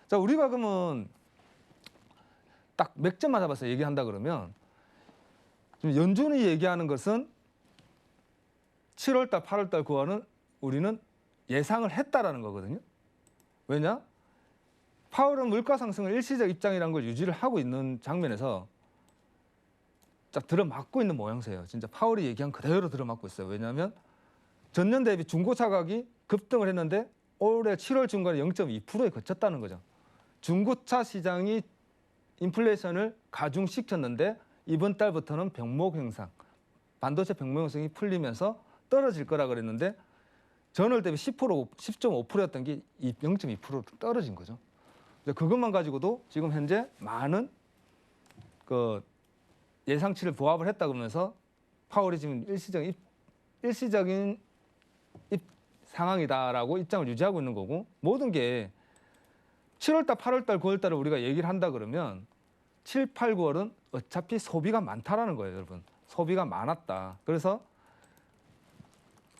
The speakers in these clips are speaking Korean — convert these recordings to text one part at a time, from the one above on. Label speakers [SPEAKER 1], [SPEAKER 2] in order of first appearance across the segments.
[SPEAKER 1] 자, 우리가 그러면 딱 맥점만 잡아서 얘기한다 그러면 지금 연준이 얘기하는 것은 7월달, 8월달, 9월은 우리는 예상을 했다라는 거거든요. 왜냐? 파월은 물가 상승을 일시적 입장이라는 걸 유지를 하고 있는 장면에서 딱 들어맞고 있는 모양새예요. 진짜 파월이 얘기한 그대로 들어맞고 있어요. 왜냐하면 전년 대비 중고차 가격이 급등을 했는데 올해 7월 중간에 0.2%에 그쳤다는 거죠. 중고차 시장이 인플레이션을 가중시켰는데 이번 달부터는 병목 현상, 반도체 병목 현상이 풀리면서 떨어질 거라 그랬는데 전월 대비 10.5%였던 게 0.2% 떨어진 거죠. 그것만 가지고도 지금 현재 많은 그 예상치를 부합을 했다 그러면서 파월이 지금 일시적인 상황이다라고 입장을 유지하고 있는 거고, 모든 게 7월달, 8월달, 9월달을 우리가 얘기를 한다 그러면 7, 8, 9월은 어차피 소비가 많다라는 거예요, 여러분. 소비가 많았다. 그래서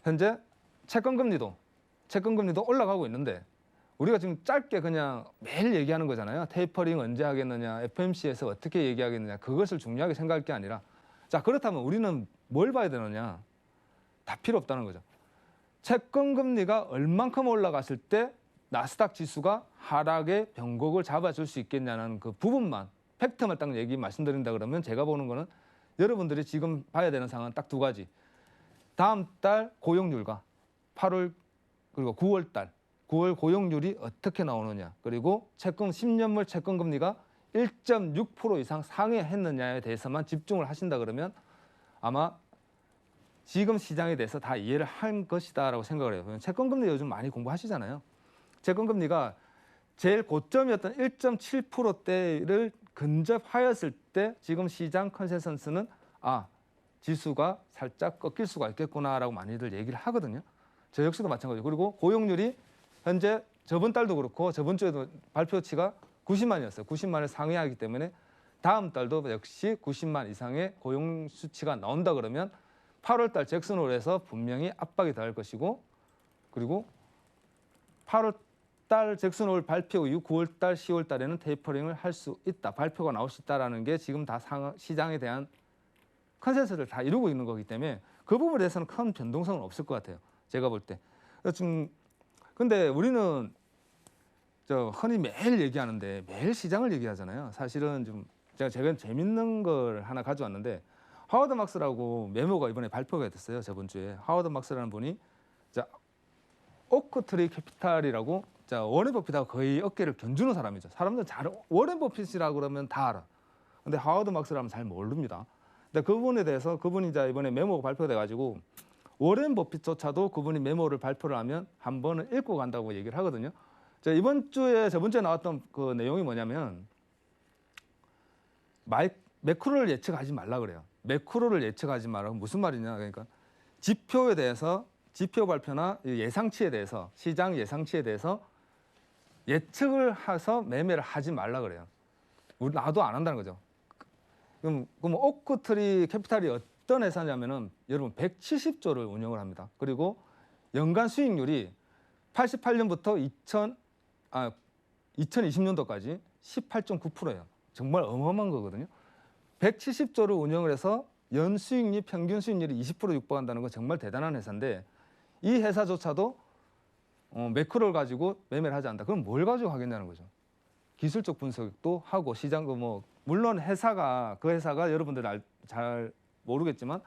[SPEAKER 1] 현재 채권금리도 올라가고 있는데 우리가 지금 짧게 그냥 매일 얘기하는 거잖아요. 테이퍼링 언제 하겠느냐, FOMC에서 어떻게 얘기하겠느냐, 그것을 중요하게 생각할 게 아니라, 자, 그렇다면 우리는 뭘 봐야 되느냐? 다 필요 없다는 거죠. 채권금리가 얼만큼 올라갔을 때 나스닥 지수가 하락의 변곡을 잡아줄 수 있겠냐는 그 부분만, 팩트만 딱 말씀드린다 그러면 제가 보는 거는 여러분들이 지금 봐야 되는 상황은 딱 두 가지. 다음 달 고용률과 8월 그리고 9월 달 9월 고용률이 어떻게 나오느냐, 그리고 10년물 채권금리가 1.6% 이상 상회했느냐에 대해서만 집중을 하신다 그러면 아마 지금 시장에 대해서 다 이해를 한 것이다라고 생각을 해요. 채권금리 요즘 많이 공부하시잖아요. 채권금리가 제일 고점이었던 1.7%대를 근접하였을 때 지금 시장 컨센서스는 지수가 살짝 꺾일 수가 있겠구나라고 많이들 얘기를 하거든요. 저 역시도 마찬가지고, 그리고 고용률이 현재 저번 달도 그렇고 저번 주에도 발표치가 90만이었어요. 90만을 상회하기 때문에 다음 달도 역시 90만 이상의 고용 수치가 나온다 그러면 8월 달 잭슨홀에서 분명히 압박이 더할 것이고, 그리고 8월 달 잭슨홀 발표 이후 9월 달, 10월 달에는 테이퍼링을 할 수 있다, 발표가 나올 수 있다라는 게 지금 다 시장에 대한 컨센서스를 다 이루고 있는 거기 때문에 그 부분에 대해서는 큰 변동성은 없을 것 같아요. 제가 볼 때. 근데 우리는 흔히 매일 얘기하는데 매일 시장을 얘기하잖아요. 사실은 제가 재밌는 걸 하나 가져왔는데, 하워드 막스라고 메모가 이번에 발표가 됐어요. 저번 주에. 하워드 막스라는 분이 오크트리 캐피탈이라고, 워렌 버핏하고 거의 어깨를 견주는 사람이죠. 사람들은 워렌 버핏이라고 그러면 다 알아. 근데 하워드 막스라면 잘 모릅니다. 근데 그 부분에 대해서 그분이 이번에 메모가 발표돼가지고 워렌 버핏조차도 그분이 메모를 발표를 하면 한 번은 읽고 간다고 얘기를 하거든요. 저번 주에 나왔던 그 내용이 뭐냐면 매크로를 예측하지 말라 그래요. 매크로를 예측하지 말라고 무슨 말이냐? 그러니까 지표에 대해서, 지표 발표나 예상치에 대해서, 시장 예상치에 대해서 예측을 해서 매매를 하지 말라 그래요. 나도 안 한다는 거죠. 그럼 오크트리 캐피탈이 어떤 회사냐면은 여러분 170조를 운영을 합니다. 그리고 연간 수익률이 88년부터 2020년도까지 18.9%예요. 정말 어마어마한 거거든요. 170조를 운영을 해서 연 수익률, 평균 수익률이 20% 육박한다는 건 정말 대단한 회사인데, 이 회사조차도 매크로를 가지고 매매를 하지 않는다. 그럼 뭘 가지고 하겠냐는 거죠. 기술적 분석도 하고 시장 물론 그 회사가 여러분들 잘 모르겠지만,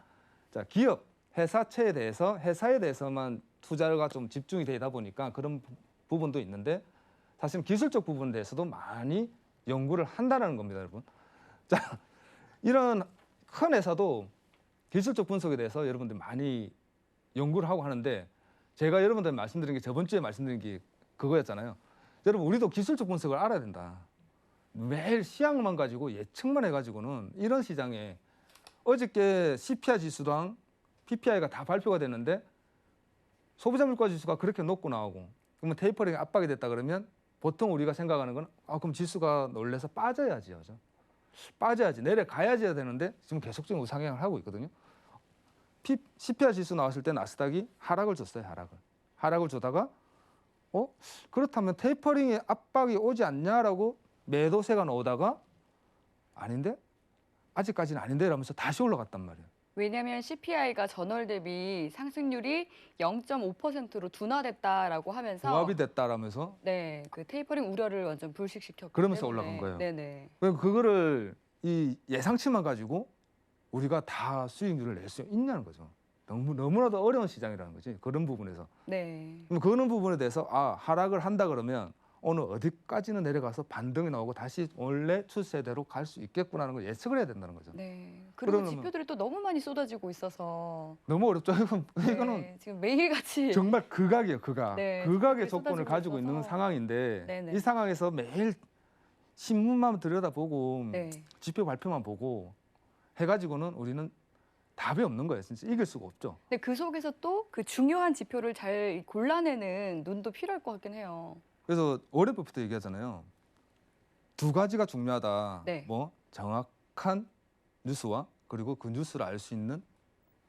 [SPEAKER 1] 기업 회사에 대해서만 투자가 좀 집중이 되다 보니까 그런 부분도 있는데, 사실 기술적 부분에 대해서도 많이 연구를 한다는 겁니다, 여러분. 이런 큰 회사도 기술적 분석에 대해서 여러분들 많이 연구를 하고 하는데, 제가 여러분들 말씀드린 게 저번 주에 말씀드린 게 그거였잖아요. 여러분, 우리도 기술적 분석을 알아야 된다. 매일 시향만 가지고 예측만 해가지고는 이런 시장에, 어저께 CPI 지수랑 PPI가 다 발표가 됐는데 소비자 물가 지수가 그렇게 높고 나오고, 그러면 테이퍼링이 압박이 됐다 그러면 보통 우리가 생각하는 건 그럼 지수가 놀래서 빠져야지, 그죠? 빠져야지, 내려가야지 해야 되는데 지금 계속적인 우상향을 하고 있거든요. CPI 지수 나왔을 때 나스닥이 하락을 줬어요. 하락을 주다가 그렇다면 테이퍼링의 압박이 오지 않냐라고 매도세가 나오다가 아닌데? 아직까지는 아닌데 이러면서 다시 올라갔단 말이에요.
[SPEAKER 2] 왜냐하면 CPI가 전월 대비 상승률이 0.5%로 둔화됐다라고 하면서
[SPEAKER 1] 조합이 됐다라면서
[SPEAKER 2] 네, 그 테이퍼링 우려를 완전 불식시켰기
[SPEAKER 1] 그러면서
[SPEAKER 2] 때문에
[SPEAKER 1] 올라간 거예요.
[SPEAKER 2] 네네.
[SPEAKER 1] 그거를 이 예상치만 가지고 우리가 다 수익률을 낼 수 있냐는 거죠. 너무나도 어려운 시장이라는 거지. 그런 부분에서.
[SPEAKER 2] 네.
[SPEAKER 1] 그럼 그런 부분에 대해서 하락을 한다 그러면 어느 어디까지는 내려가서 반등이 나오고 다시 원래 추세대로 갈 수 있겠구나는 걸 예측을 해야 된다는 거죠.
[SPEAKER 2] 네. 그리고
[SPEAKER 1] 그러면
[SPEAKER 2] 지표들이 또 너무 많이 쏟아지고 있어서
[SPEAKER 1] 너무 어렵죠. 이거는
[SPEAKER 2] 네, 지금 매일같이
[SPEAKER 1] 정말 극악이에요. 극악.
[SPEAKER 2] 네,
[SPEAKER 1] 극악의
[SPEAKER 2] 지표들이
[SPEAKER 1] 조건을
[SPEAKER 2] 쏟아지고
[SPEAKER 1] 가지고 있는
[SPEAKER 2] 있어서.
[SPEAKER 1] 상황인데
[SPEAKER 2] 네네.
[SPEAKER 1] 이 상황에서 매일 신문만 들여다보고
[SPEAKER 2] 네.
[SPEAKER 1] 지표 발표만 보고 해가지고는 우리는 답이 없는 거예요. 진짜 이길 수가 없죠.
[SPEAKER 2] 근데 그 속에서 또 그 중요한 지표를 잘 골라내는 눈도 필요할 것 같긴 해요.
[SPEAKER 1] 그래서 워렌 버핏도 얘기하잖아요. 두 가지가 중요하다.
[SPEAKER 2] 네.
[SPEAKER 1] 뭐 정확한 뉴스와 그리고 그 뉴스를 알 수 있는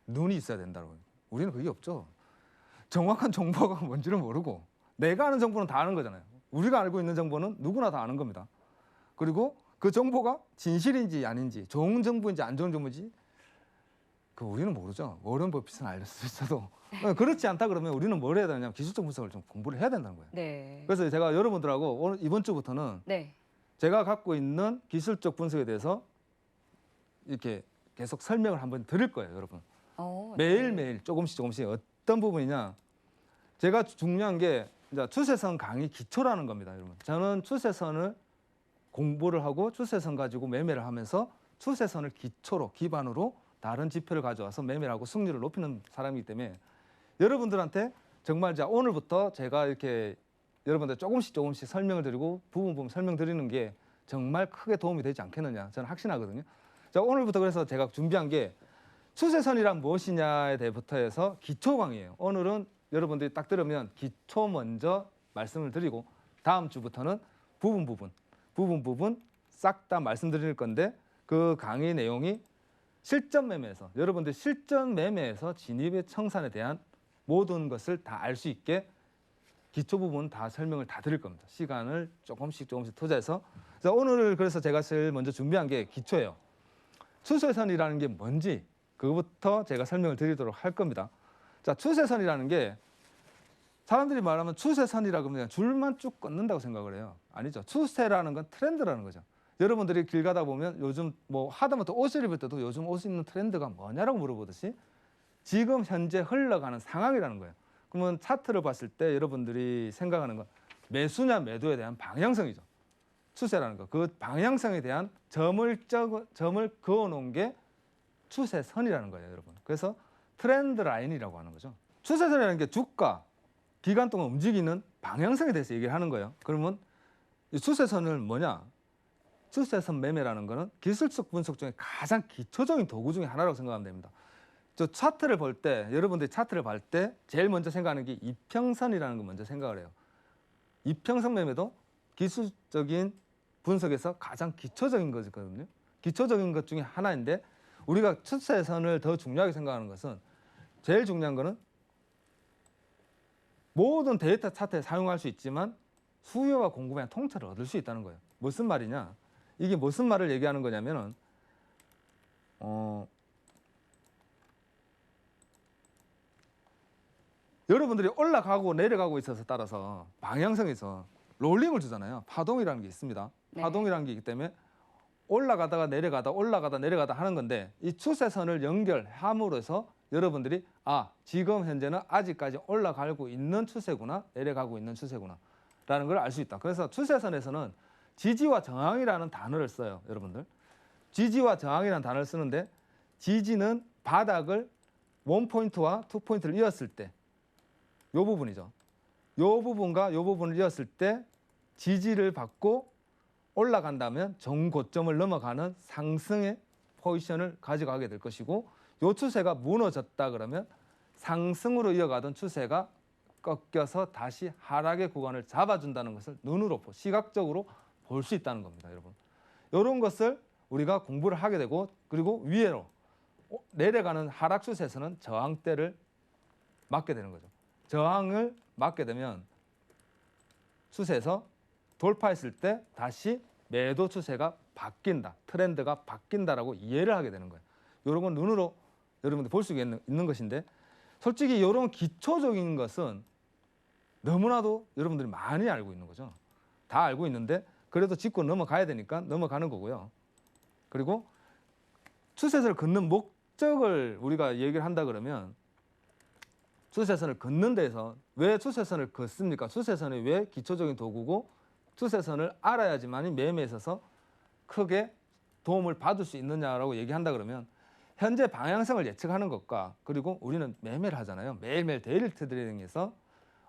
[SPEAKER 1] 눈이 있어야 된다고. 우리는 그게 없죠. 정확한 정보가 뭔지를 모르고 내가 아는 정보는 다 아는 거잖아요. 우리가 알고 있는 정보는 누구나 다 아는 겁니다. 그리고 그 정보가 진실인지 아닌지 좋은 정보인지 안 좋은 정보인지 그 우리는 모르죠. 워렌 버핏은 알 수 있어도 그렇지 않다 그러면 우리는 뭘 해야 되냐면 기술적 분석을 좀 공부를 해야 된다는 거예요.
[SPEAKER 2] 네.
[SPEAKER 1] 그래서 제가 여러분들하고 오늘 이번 주부터는
[SPEAKER 2] 네.
[SPEAKER 1] 제가 갖고 있는 기술적 분석에 대해서 이렇게 계속 설명을 한번 드릴 거예요, 여러분.
[SPEAKER 2] 네.
[SPEAKER 1] 매일매일 조금씩 어떤 부분이냐. 제가 중요한 게 이제 추세선 강의 기초라는 겁니다, 여러분. 저는 추세선을 공부를 하고 추세선 가지고 매매를 하면서 추세선을 기반으로 다른 지표를 가져와서 매매를 하고 승률을 높이는 사람이기 때문에 여러분들한테 정말 자 오늘부터 제가 이렇게 여러분들 조금씩 설명을 드리고 부분 설명드리는 게 정말 크게 도움이 되지 않겠느냐 저는 확신하거든요. 자 오늘부터 그래서 제가 준비한 게 추세선이란 무엇이냐에 대해부터 해서 기초 강의예요. 오늘은 여러분들이 딱 들으면 기초 먼저 말씀을 드리고 다음 주부터는 부분 싹 다 말씀드릴 건데 그 강의 내용이 실전 매매에서 여러분들 실전 매매에서 진입의 청산에 대한 모든 것을 다 알 수 있게 기초 부분 다 설명을 다 드릴 겁니다. 시간을 조금씩 투자해서 자, 오늘 그래서 제가 제일 먼저 준비한 게 기초예요. 추세선이라는 게 뭔지 그거부터 제가 설명을 드리도록 할 겁니다. 자, 추세선이라는 게 사람들이 말하면 추세선이라고 하면 줄만 쭉 걷는다고 생각을 해요. 아니죠. 추세라는 건 트렌드라는 거죠. 여러분들이 길 가다 보면 요즘 뭐 하다못해 옷을 입을 때도 요즘 옷 입는 트렌드가 뭐냐라고 물어보듯이 지금 현재 흘러가는 상황이라는 거예요. 그러면 차트를 봤을 때 여러분들이 생각하는 건 매수냐 매도에 대한 방향성이죠. 추세라는 거. 그 방향성에 대한 점을 그어놓은 게 추세선이라는 거예요, 여러분. 그래서 트렌드 라인이라고 하는 거죠. 추세선이라는 게 주가, 기간 동안 움직이는 방향성에 대해서 얘기를 하는 거예요. 그러면 이 추세선은 뭐냐? 추세선 매매라는 거는 기술적 분석 중에 가장 기초적인 도구 중에 하나라고 생각하면 됩니다. 저 차트를 볼 때, 여러분들이 차트를 볼 때 제일 먼저 생각하는 게 이평선이라는 거 먼저 생각을 해요. 이평선 매매도 기술적인 분석에서 가장 기초적인 거거든요. 기초적인 것 중에 하나인데 우리가 추세선을 더 중요하게 생각하는 것은 제일 중요한 거는 모든 데이터 차트에 사용할 수 있지만 수요와 공급의 통찰을 얻을 수 있다는 거예요. 무슨 말이냐? 이게 무슨 말을 얘기하는 거냐면은 여러분들이 올라가고 내려가고 있어서 따라서 방향성에서 롤링을 주잖아요. 파동이라는 게 있습니다.
[SPEAKER 2] 네.
[SPEAKER 1] 파동이라는 게 있기 때문에 올라가다가 내려가다 하는 건데 이 추세선을 연결함으로써 여러분들이 지금 현재는 아직까지 올라가고 있는 추세구나 내려가고 있는 추세구나 라는 걸 알 수 있다. 그래서 추세선에서는 지지와 저항이라는 단어를 써요. 여러분들 지지와 저항이라는 단어를 쓰는데 지지는 바닥을 원포인트와 투포인트를 이었을 때 요 부분이죠. 요 부분과 요 부분을 이었을 때 지지를 받고 올라간다면 정고점을 넘어가는 상승의 포지션을 가져가게 될 것이고 요 추세가 무너졌다 그러면 상승으로 이어가던 추세가 꺾여서 다시 하락의 구간을 잡아준다는 것을 눈으로 시각적으로 볼 수 있다는 겁니다, 여러분. 이런 것을 우리가 공부를 하게 되고 그리고 위로 내려가는 하락 추세에서는 저항대를 맞게 되는 거죠. 저항을 맞게 되면 추세에서 돌파했을 때 다시 매도 추세가 바뀐다, 트렌드가 바뀐다라고 이해를 하게 되는 거예요. 이런 건 눈으로 여러분들 볼 수 있는 것인데, 솔직히 이런 기초적인 것은 너무나도 여러분들이 많이 알고 있는 거죠. 다 알고 있는데 그래도 짚고 넘어가야 되니까 넘어가는 거고요. 그리고 추세선을 긋는 목적을 우리가 얘기를 한다 그러면, 추세선을 긋는 데서 왜 추세선을 긋습니까? 추세선이 왜 기초적인 도구고, 추세선을 알아야지만이 매매에 있어서 크게 도움을 받을 수 있느냐라고 얘기한다 그러면, 현재 방향성을 예측하는 것과, 그리고 우리는 매매를 하잖아요. 매일매일 데일리 트레이딩에서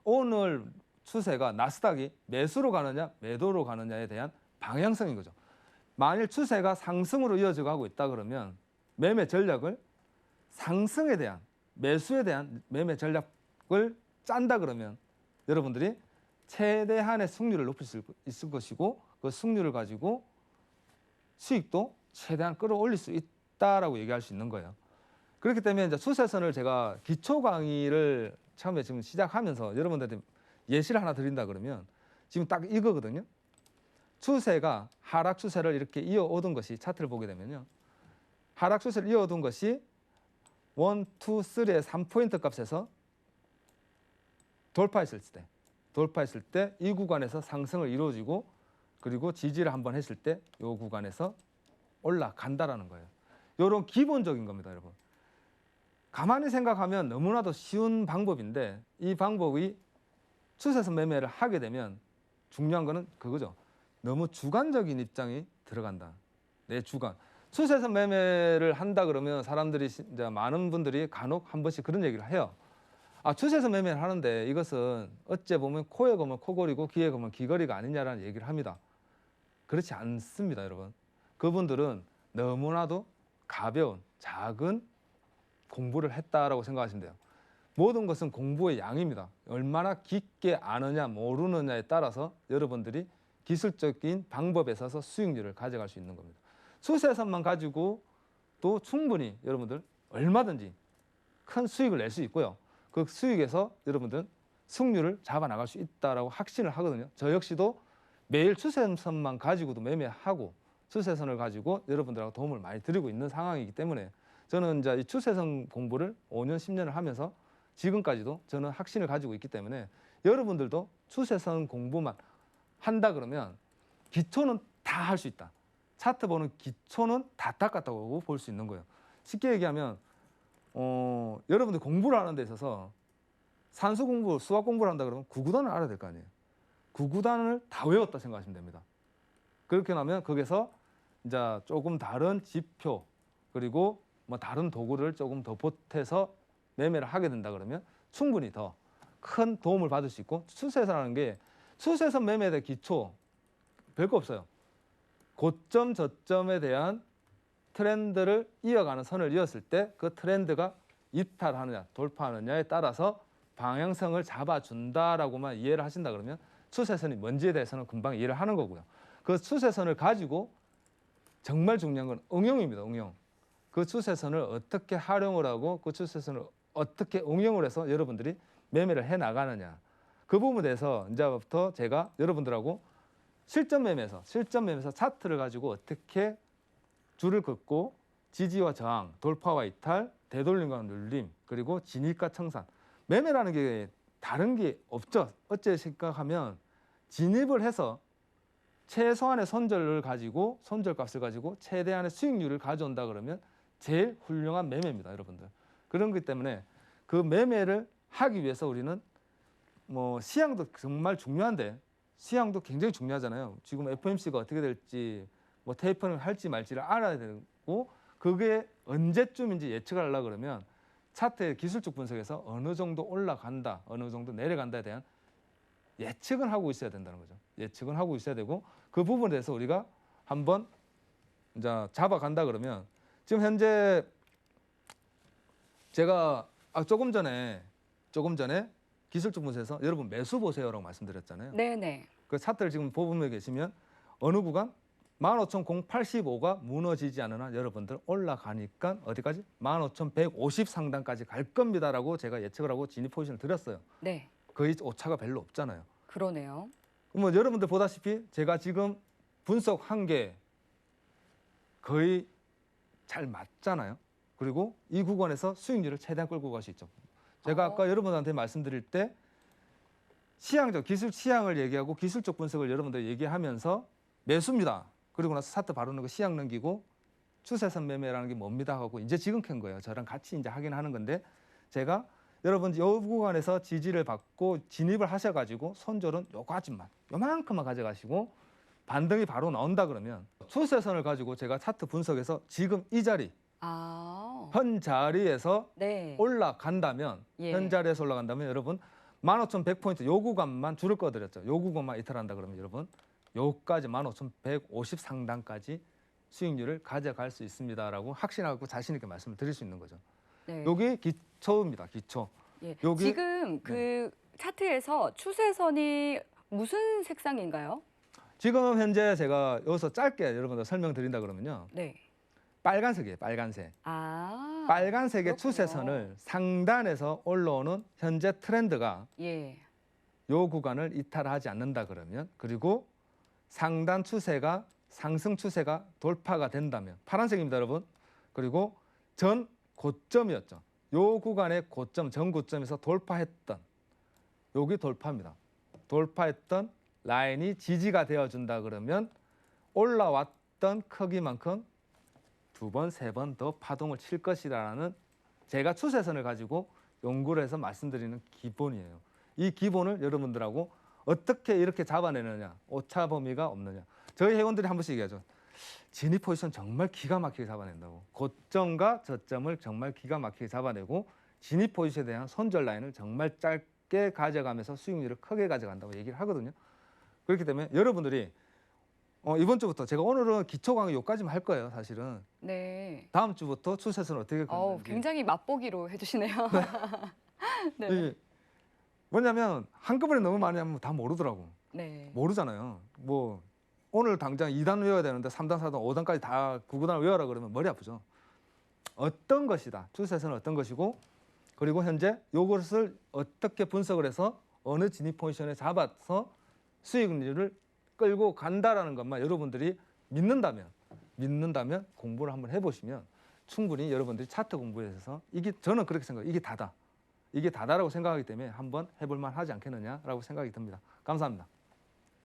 [SPEAKER 1] 오늘 추세가 나스닥이 매수로 가느냐 매도로 가느냐에 대한 방향성인 거죠. 만일 추세가 상승으로 이어져 가고 있다 그러면 매매 전략을 상승에 대한, 매수에 대한 매매 전략을 짠다 그러면 여러분들이 최대한의 승률을 높일 수 있을 것이고, 그 승률을 가지고 수익도 최대한 끌어올릴 수 있다라고 얘기할 수 있는 거예요. 그렇기 때문에 이제 추세선을 제가 기초 강의를 처음에 지금 시작하면서 여러분들한테 예시를 하나 드린다 그러면 지금 딱 이거거든요. 추세가 하락 추세를 이렇게 이어오던 것이, 차트를 보게 되면요, 하락 추세를 이어오던 것이 1, 2, 3의 3포인트 값에서 돌파했을 때 이 구간에서 상승을 이루어지고, 그리고 지지를 한번 했을 때 이 구간에서 올라간다라는 거예요. 이런 기본적인 겁니다, 여러분. 가만히 생각하면 너무나도 쉬운 방법인데, 이 방법이 추세선 매매를 하게 되면 중요한 거는 그거죠. 너무 주관적인 입장이 들어간다. 내 주관. 추세선 매매를 한다 그러면 사람들이, 이제 많은 분들이 간혹 한 번씩 그런 얘기를 해요. 아, 추세선 매매를 하는데 이것은 어째 보면 코에 걸면 코걸이고 귀에 걸면 귀걸이가 아니냐라는 얘기를 합니다. 그렇지 않습니다, 여러분. 그분들은 너무나도 가벼운 작은 공부를 했다라고 생각하시면 돼요. 모든 것은 공부의 양입니다. 얼마나 깊게 아느냐 모르느냐에 따라서 여러분들이 기술적인 방법에 있어서 수익률을 가져갈 수 있는 겁니다. 추세선만 가지고 또 충분히 여러분들 얼마든지 큰 수익을 낼 수 있고요. 그 수익에서 여러분들은 승률을 잡아 나갈 수 있다라고 확신을 하거든요. 저 역시도 매일 추세선만 가지고도 매매하고 추세선을 가지고 여러분들하고 도움을 많이 드리고 있는 상황이기 때문에, 저는 이제 이 추세선 공부를 5년, 10년을 하면서 지금까지도 저는 확신을 가지고 있기 때문에, 여러분들도 추세선 공부만 한다 그러면 기초는 다 할 수 있다. 차트 보는 기초는 다 닦았다고 볼 수 있는 거예요. 쉽게 얘기하면 여러분들 공부를 하는 데 있어서 산수 공부, 수학 공부를 한다 그러면 구구단을 알아야 될 거 아니에요. 구구단을 다 외웠다 생각하시면 됩니다. 그렇게 나면 거기서 이제 조금 다른 지표, 그리고 뭐 다른 도구를 조금 더 보태서 매매를 하게 된다 그러면 충분히 더 큰 도움을 받을 수 있고, 추세선이라는 게, 추세선 매매에 대한 기초 별거 없어요. 고점 저점에 대한 트렌드를 이어가는 선을 이었을 때 그 트렌드가 이탈하느냐 돌파하느냐에 따라서 방향성을 잡아준다라고만 이해를 하신다 그러면 추세선이 뭔지에 대해서는 금방 이해를 하는 거고요. 그 추세선을 가지고 정말 중요한 건 응용입니다. 응용. 그 추세선을 어떻게 활용을 하고 그 추세선을 어떻게 응용을 해서 여러분들이 매매를 해 나가느냐, 그 부분에 대해서 이제부터 제가 여러분들하고 실전 매매에서 차트를 가지고 어떻게 줄을 긋고 지지와 저항, 돌파와 이탈, 되돌림과 눌림, 그리고 진입과 청산. 매매라는 게 다른 게 없죠. 어째 생각하면 진입을 해서 최소한의 손절값을 가지고 최대한의 수익률을 가져온다 그러면 제일 훌륭한 매매입니다, 여러분들. 그런 것 때문에 그 매매를 하기 위해서 우리는 뭐 시향도 정말 중요한데, 시향도 굉장히 중요하잖아요. 지금 FOMC가 어떻게 될지, 뭐 테이퍼링 할지 말지를 알아야 되고, 그게 언제쯤인지 예측을 하려고 그러면 차트의 기술적 분석에서 어느 정도 올라간다, 어느 정도 내려간다에 대한 예측은 하고 있어야 된다는 거죠. 예측은 하고 있어야 되고, 그 부분에 대해서 우리가 한번 이제 잡아간다 그러면, 지금 현재 제가 조금 전에 기술적 분석에서 여러분 매수 보세요라고 말씀드렸잖아요.
[SPEAKER 2] 네네.
[SPEAKER 1] 그 차트를 지금 보고 계시면 어느 구간 15,085가 무너지지 않으나 여러분들 올라가니까 어디까지? 15,150 상단까지 갈 겁니다라고 제가 예측을 하고 진입 포지션을 드렸어요.
[SPEAKER 2] 네.
[SPEAKER 1] 거의 오차가 별로 없잖아요.
[SPEAKER 2] 그러네요.
[SPEAKER 1] 뭐 여러분들 보다시피 제가 지금 분석한 게 거의 잘 맞잖아요. 그리고 이 구간에서 수익률을 최대한 끌고 갈 수 있죠. 제가 아까 여러분한테 말씀드릴 때 시향적 기술 시향을 얘기하고 기술적 분석을 여러분들 얘기하면서 매수입니다. 그리고 나서 차트 바로 넣고 시향 넘기고 추세선 매매라는 게 뭡니다 하고 이제 지금 캔 거예요. 저랑 같이 이제 하긴 하는 건데 제가 여러분 이 구간에서 지지를 받고 진입을 하셔가지고 손절은 요까지만 요만큼만 가져가시고 반등이 바로 나온다 그러면 추세선을 가지고 제가 차트 분석해서 지금 이 자리
[SPEAKER 2] 아,
[SPEAKER 1] 현 자리에서
[SPEAKER 2] 네.
[SPEAKER 1] 올라간다면
[SPEAKER 2] 예.
[SPEAKER 1] 현 자리에서 올라간다면 여러분 15,100포인트 요 구간만 줄을 꺼드렸죠. 요 구간만 이탈한다 그러면 여러분 요까지 15,150 상단까지 수익률을 가져갈 수 있습니다라고 확신하고 자신 있게 말씀을 드릴 수 있는 거죠.
[SPEAKER 2] 네.
[SPEAKER 1] 여기 기초입니다. 기초.
[SPEAKER 2] 예.
[SPEAKER 1] 여기-
[SPEAKER 2] 지금 그 차트에서 추세선이 무슨 색상인가요?
[SPEAKER 1] 지금 현재 제가 여기서 짧게 여러분들 설명드린다 그러면요.
[SPEAKER 2] 네.
[SPEAKER 1] 빨간색이에요. 빨간색.
[SPEAKER 2] 아,
[SPEAKER 1] 빨간색의
[SPEAKER 2] 그렇군요.
[SPEAKER 1] 추세선을 상단에서 올라오는 현재 트렌드가
[SPEAKER 2] 예.
[SPEAKER 1] 요 구간을 이탈하지 않는다 그러면 그리고 상단 추세가 상승 추세가 돌파가 된다면 파란색입니다, 여러분. 그리고 전 고점이었죠. 요 구간의 고점, 전 고점에서 돌파했던 여기 돌파입니다. 돌파했던 라인이 지지가 되어준다 그러면 올라왔던 크기만큼 두 번, 세 번 더 파동을 칠 것이라는 제가 추세선을 가지고 연구를 해서 말씀드리는 기본이에요. 이 기본을 여러분들하고 어떻게 이렇게 잡아내느냐, 오차 범위가 없느냐. 저희 회원들이 한 번씩 얘기하죠. 진입 포지션 정말 기가 막히게 잡아낸다고. 고점과 저점을 정말 기가 막히게 잡아내고 진입 포지션에 대한 손절 라인을 정말 짧게 가져가면서 수익률을 크게 가져간다고 얘기를 하거든요. 그렇기 때문에 여러분들이 이번 주부터 제가 오늘은 기초 강의 여기까지만 할 거예요, 사실은.
[SPEAKER 2] 네.
[SPEAKER 1] 다음 주부터 추세선을 어떻게 걷는지.
[SPEAKER 2] 굉장히 맛보기로 해주시네요. 네.
[SPEAKER 1] 이 뭐냐면 한꺼번에 너무 많이 하면 다 모르더라고.
[SPEAKER 2] 네.
[SPEAKER 1] 모르잖아요. 뭐 오늘 당장 2단 외워야 되는데 3단, 4단, 5단까지 다 9단을 외워라 그러면 머리 아프죠. 어떤 것이다. 추세선은 어떤 것이고 그리고 현재 이것을 어떻게 분석을 해서 어느 진입 포지션에 잡아서 수익률을 끌고 간다라는 것만 여러분들이 믿는다면 공부를 한번 해보시면 충분히 여러분들이 차트 공부에서 이게 저는 그렇게 생각해요. 이게 다다라고 생각하기 때문에 한번 해볼 만하지 않겠느냐라고 생각이 듭니다. 감사합니다.